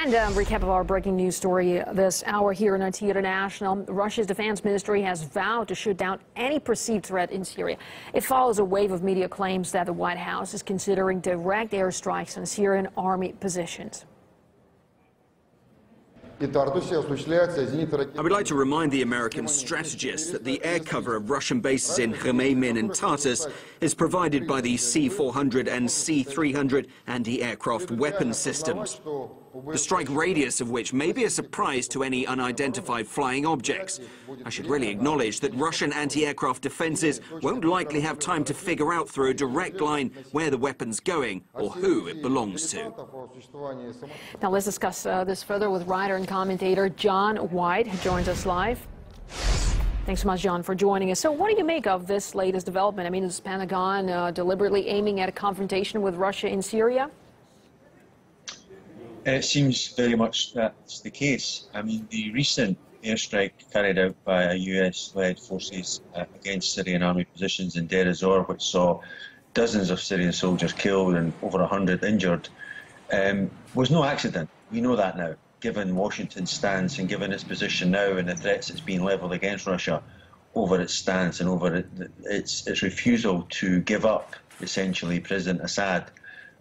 And a recap of our breaking news story this hour here in RT International. Russia's defense ministry has vowed to shoot down any perceived threat in Syria. It follows a wave of media claims that the White House is considering direct airstrikes on Syrian army positions. I would like to remind the American strategists that the air cover of Russian bases in Kremen and Tartus is provided by the C-400 and C-300 anti-aircraft weapon systems, the strike radius of which may be a surprise to any unidentified flying objects. I should really acknowledge that Russian anti-aircraft defenses won't likely have time to figure out through a direct line where the weapon's going or who it belongs to. Now let's discuss this further with writer and commentator John White, who joins us live. Thanks so much, John, for joining us. So what do you make of this latest development? I mean, is Pentagon deliberately aiming at a confrontation with Russia in Syria? It seems very much that's the case. I mean, the recent airstrike carried out by US-led forces against Syrian army positions in Deir ez-Zor, which saw dozens of Syrian soldiers killed and over 100 injured, was no accident. We know that now, given Washington's stance and given its position now and the threats that's being levelled against Russia over its stance and over its refusal to give up, essentially, President Assad,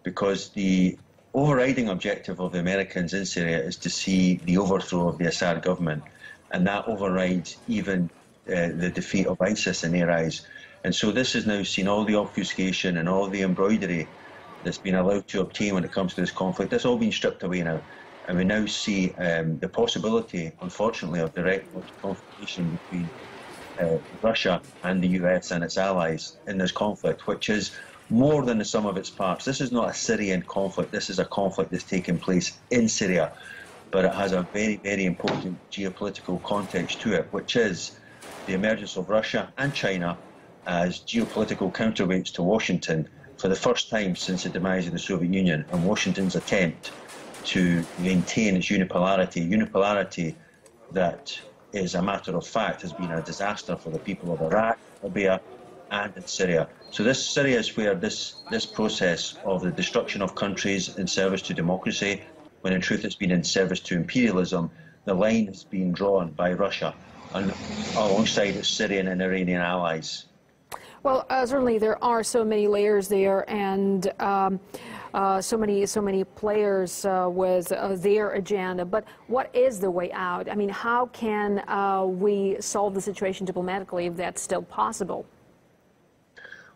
because the overriding objective of the Americans in Syria is to see the overthrow of the Assad government, and that overrides even the defeat of ISIS in their eyes. And so this has now seen all the obfuscation and all the embroidery that's been allowed to obtain when it comes to this conflict. That's all been stripped away now, and we now see the possibility, unfortunately, of direct confrontation between Russia and the US and its allies in this conflict, which is more than the sum of its parts. This is not a Syrian conflict. This is a conflict that's taking place in Syria, but it has a very, very important geopolitical context to it, which is the emergence of Russia and China as geopolitical counterweights to Washington for the first time since the demise of the Soviet Union, and Washington's attempt to maintain its unipolarity that is a matter of fact has been a disaster for the people of Iraq, Libya, and in Syria. So Syria is where this process of the destruction of countries in service to democracy, when in truth it's been in service to imperialism, the line has been drawn by Russia alongside its Syrian and Iranian allies. Well, certainly there are so many layers there, and so many players with their agenda. But what is the way out? I mean, how can we solve the situation diplomatically if that's still possible?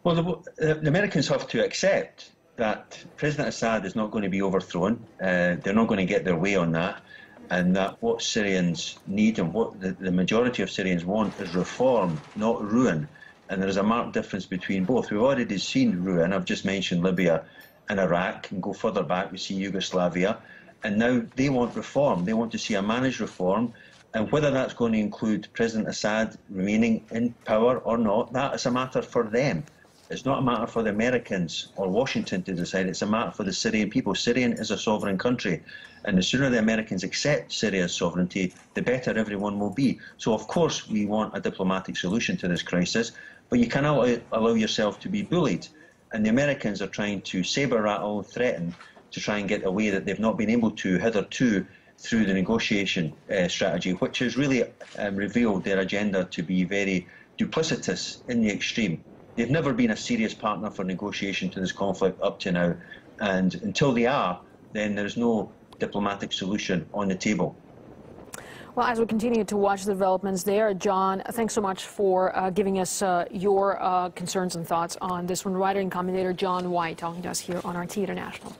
Well, the Americans have to accept that President Assad is not going to be overthrown. They're not going to get their way on that, and that what Syrians need and what the majority of Syrians want is reform, not ruin. And there is a marked difference between both. We've already seen ruin. I've just mentioned Libya and Iraq, and go further back, we see Yugoslavia. And now they want reform. They want to see a managed reform. And whether that's going to include President Assad remaining in power or not, that is a matter for them. It's not a matter for the Americans or Washington to decide. It's a matter for the Syrian people. Syria is a sovereign country, and the sooner the Americans accept Syria's sovereignty, the better everyone will be. So, of course, we want a diplomatic solution to this crisis, but you cannot allow yourself to be bullied. And the Americans are trying to saber-rattle, threaten, to try and get a way that they've not been able to hitherto through the negotiation strategy, which has really revealed their agenda to be very duplicitous in the extreme. They've never been a serious partner for negotiation to this conflict up to now, and until they are, then there's no diplomatic solution on the table. Well, as we continue to watch the developments there, John, thanks so much for giving us your concerns and thoughts on this one. Writer and commentator John White talking to us here on RT International.